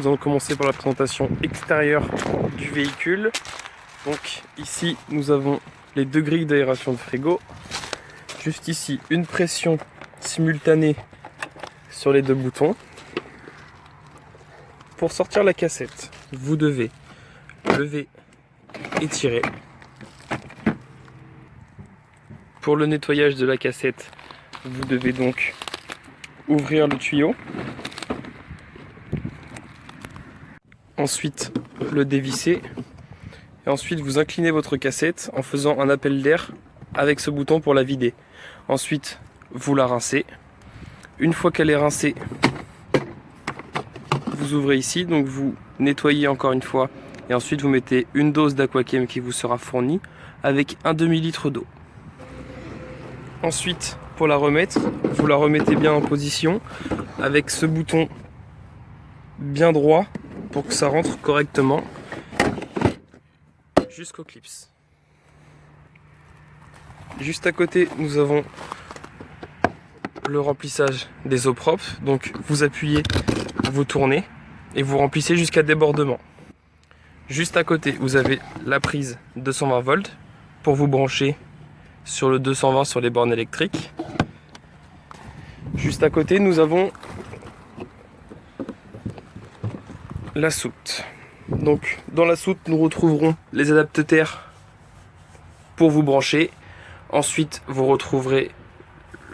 allons commencer par la présentation extérieure du véhicule. Donc ici nous avons les deux grilles d'aération de frigo. Juste ici une pression simultanée sur les deux boutons. Pour sortir la cassette, vous devez lever et tirer. Pour le nettoyage de la cassette, vous devez donc ouvrir le tuyau. Ensuite le dévisser. Et ensuite vous inclinez votre cassette en faisant un appel d'air avec ce bouton pour la vider. Ensuite vous la rincez. Une fois qu'elle est rincée, vous ouvrez ici, donc vous nettoyez encore une fois. Et ensuite vous mettez une dose d'Aquachem qui vous sera fournie avec un demi-litre d'eau. Ensuite, pour la remettre, vous la remettez bien en position avec ce bouton bien droit pour que ça rentre correctement jusqu'au clips. Juste à côté, nous avons le remplissage des eaux propres. Donc vous appuyez, vous tournez et vous remplissez jusqu'à débordement. Juste à côté, vous avez la prise 220 volts pour vous brancher sur le 220 sur les bornes électriques. Juste à côté, nous avons la soute. Donc dans la soute, nous retrouverons les adaptateurs pour vous brancher. Ensuite, vous retrouverez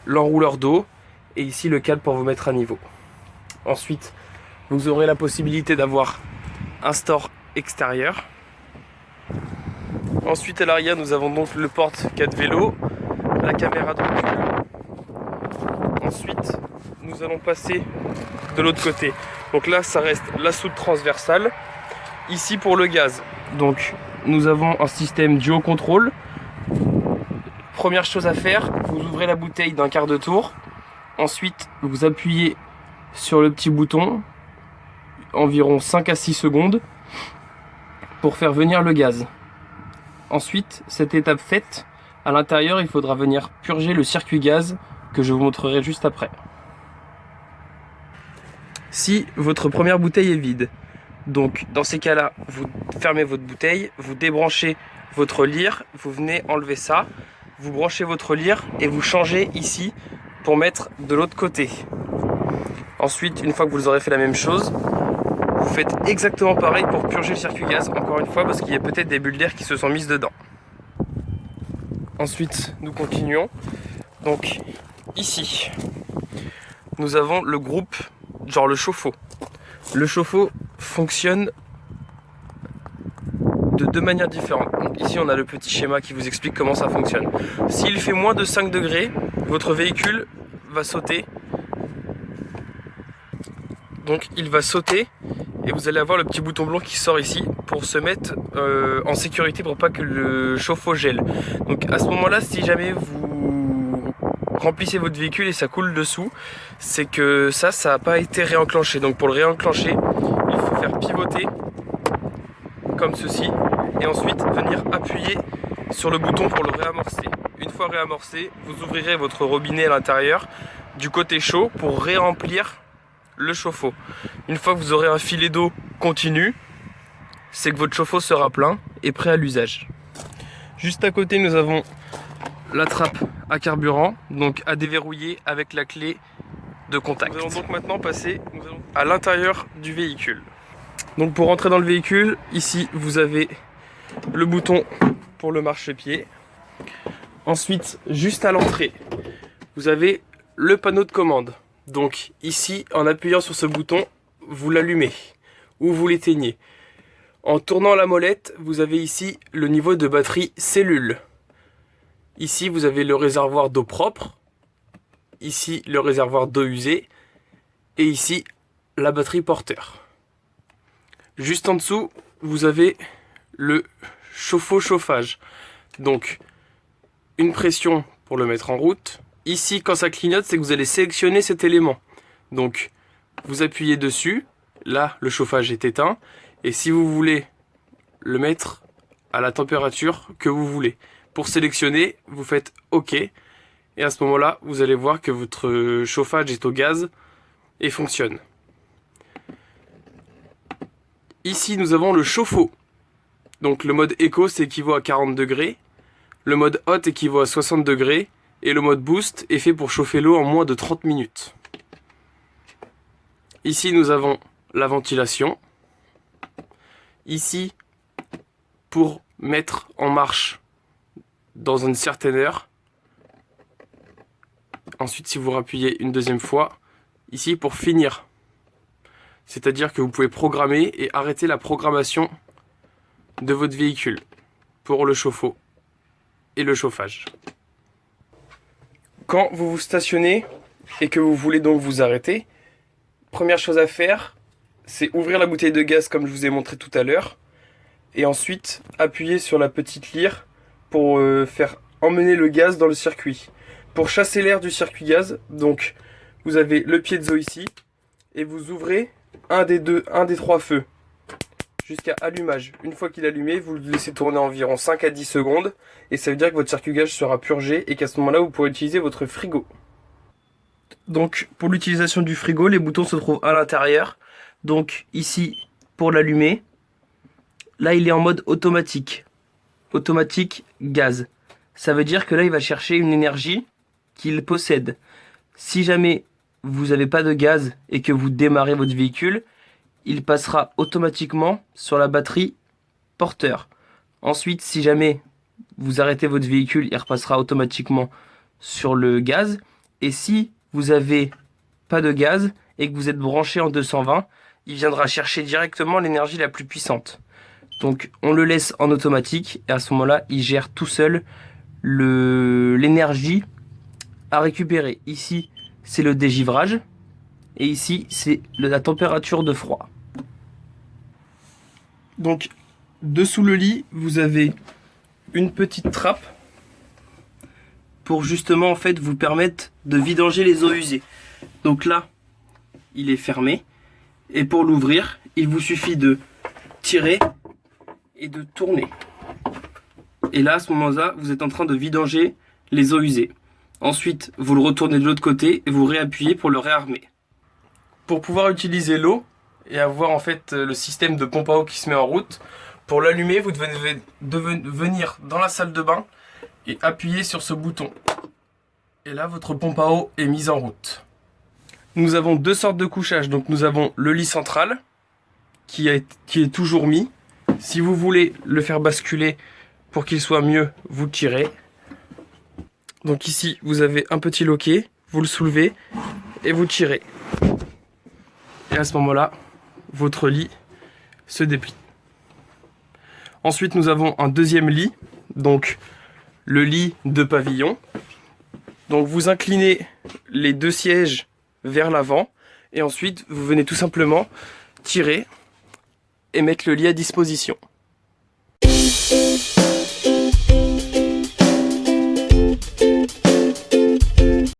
l'enrouleur d'eau et ici le câble pour vous mettre à niveau. Ensuite, vous aurez la possibilité d'avoir un store extérieur. Ensuite, à l'arrière, nous avons donc le porte-4 vélo, la caméra de recul. Ensuite, nous allons passer de l'autre côté. Donc là, ça reste la soute transversale. Ici pour le gaz. Donc, nous avons un système duo contrôle. Première chose à faire, vous ouvrez la bouteille d'un quart de tour. Ensuite, vous appuyez sur le petit bouton environ 5 à 6 secondes pour faire venir le gaz. Ensuite, cette étape faite, à l'intérieur, il faudra venir purger le circuit gaz que je vous montrerai juste après. Si votre première bouteille est vide, donc dans ces cas-là, vous fermez votre bouteille, vous débranchez votre lyre, vous venez enlever ça, vous branchez votre lyre et vous changez ici pour mettre de l'autre côté. Ensuite, une fois que vous aurez fait la même chose, vous faites exactement pareil pour purger le circuit gaz, encore une fois, parce qu'il y a peut-être des bulles d'air qui se sont mises dedans. Ensuite, nous continuons. Donc, ici, nous avons le groupe, genre le chauffe-eau. Le chauffe-eau fonctionne de deux manières différentes. Donc ici, on a le petit schéma qui vous explique comment ça fonctionne. S'il fait moins de 5 degrés, votre véhicule va sauter. Donc, il va sauter. Et vous allez avoir le petit bouton blanc qui sort ici pour se mettre en sécurité pour pas que le chauffe-eau gèle. Donc à ce moment-là, si jamais vous remplissez votre véhicule et ça coule dessous, c'est que ça n'a pas été réenclenché. Donc pour le réenclencher, il faut faire pivoter comme ceci et ensuite venir appuyer sur le bouton pour le réamorcer. Une fois réamorcé, vous ouvrirez votre robinet à l'intérieur du côté chaud pour ré-remplir le chauffe-eau. Une fois que vous aurez un filet d'eau continu, c'est que votre chauffe-eau sera plein et prêt à l'usage. Juste à côté, nous avons la trappe à carburant, donc à déverrouiller avec la clé de contact. Nous allons donc maintenant passer à l'intérieur du véhicule. Donc pour rentrer dans le véhicule, ici vous avez le bouton pour le marchepied. Ensuite, juste à l'entrée, vous avez le panneau de commande. Donc ici, en appuyant sur ce bouton, vous l'allumez ou vous l'éteignez. En tournant la molette, vous avez ici le niveau de batterie cellule. Ici, vous avez le réservoir d'eau propre. Ici, le réservoir d'eau usée. Et ici, la batterie porteur. Juste en dessous, vous avez le chauffe-eau chauffage. Donc, une pression pour le mettre en route. Ici, quand ça clignote, c'est que vous allez sélectionner cet élément. Donc, vous appuyez dessus. Là, le chauffage est éteint. Et si vous voulez le mettre à la température que vous voulez. Pour sélectionner, vous faites OK. Et à ce moment-là, vous allez voir que votre chauffage est au gaz et fonctionne. Ici, nous avons le chauffe-eau. Donc le mode éco, c'est équivaut à 40 degrés. Le mode hot équivaut à 60 degrés. Et le mode boost est fait pour chauffer l'eau en moins de 30 minutes. Ici, nous avons la ventilation. Ici, pour mettre en marche dans une certaine heure. Ensuite, si vous rappuyez une deuxième fois, ici pour finir. C'est-à-dire que vous pouvez programmer et arrêter la programmation de votre véhicule pour le chauffe-eau et le chauffage. Quand vous vous stationnez et que vous voulez donc vous arrêter, première chose à faire, c'est ouvrir la bouteille de gaz comme je vous ai montré tout à l'heure et ensuite appuyer sur la petite lyre pour faire emmener le gaz dans le circuit. Pour chasser l'air du circuit gaz, donc vous avez le piezo ici et vous ouvrez un des trois feux jusqu'à allumage. Une fois qu'il est allumé, vous le laissez tourner environ 5 à 10 secondes et ça veut dire que votre circuit gaz sera purgé et qu'à ce moment-là, vous pourrez utiliser votre frigo. Donc pour l'utilisation du frigo, les boutons se trouvent à l'intérieur. Donc ici pour l'allumer, là il est en mode automatique. Automatique gaz. Ça veut dire que là il va chercher une énergie qu'il possède. Si jamais vous n'avez pas de gaz et que vous démarrez votre véhicule, il passera automatiquement sur la batterie porteur. Ensuite, si jamais vous arrêtez votre véhicule, il repassera automatiquement sur le gaz. Et si vous n'avez pas de gaz et que vous êtes branché en 220, il viendra chercher directement l'énergie la plus puissante. Donc on le laisse en automatique et à ce moment-là, il gère tout seul l'énergie à récupérer. Ici, c'est le dégivrage et ici, c'est la température de froid. Donc, dessous le lit, vous avez une petite trappe pour justement en fait vous permettre de vidanger les eaux usées. Donc là, il est fermé et pour l'ouvrir, il vous suffit de tirer et de tourner. Et là, à ce moment-là, vous êtes en train de vidanger les eaux usées. Ensuite, vous le retournez de l'autre côté et vous réappuyez pour le réarmer. Pour pouvoir utiliser l'eau et avoir en fait le système de pompe à eau qui se met en route, pour l'allumer, vous devez venir dans la salle de bain et appuyer sur ce bouton. Et là, votre pompe à eau est mise en route. Nous avons deux sortes de couchage. Donc nous avons le lit central qui est toujours mis. Si vous voulez le faire basculer pour qu'il soit mieux, vous le tirez. Donc ici, vous avez un petit loquet, vous le soulevez et vous tirez. Et à ce moment-là, votre lit se déplie. Ensuite, nous avons un deuxième lit, donc le lit de pavillon. Donc vous inclinez les deux sièges vers l'avant et ensuite vous venez tout simplement tirer et mettre le lit à disposition.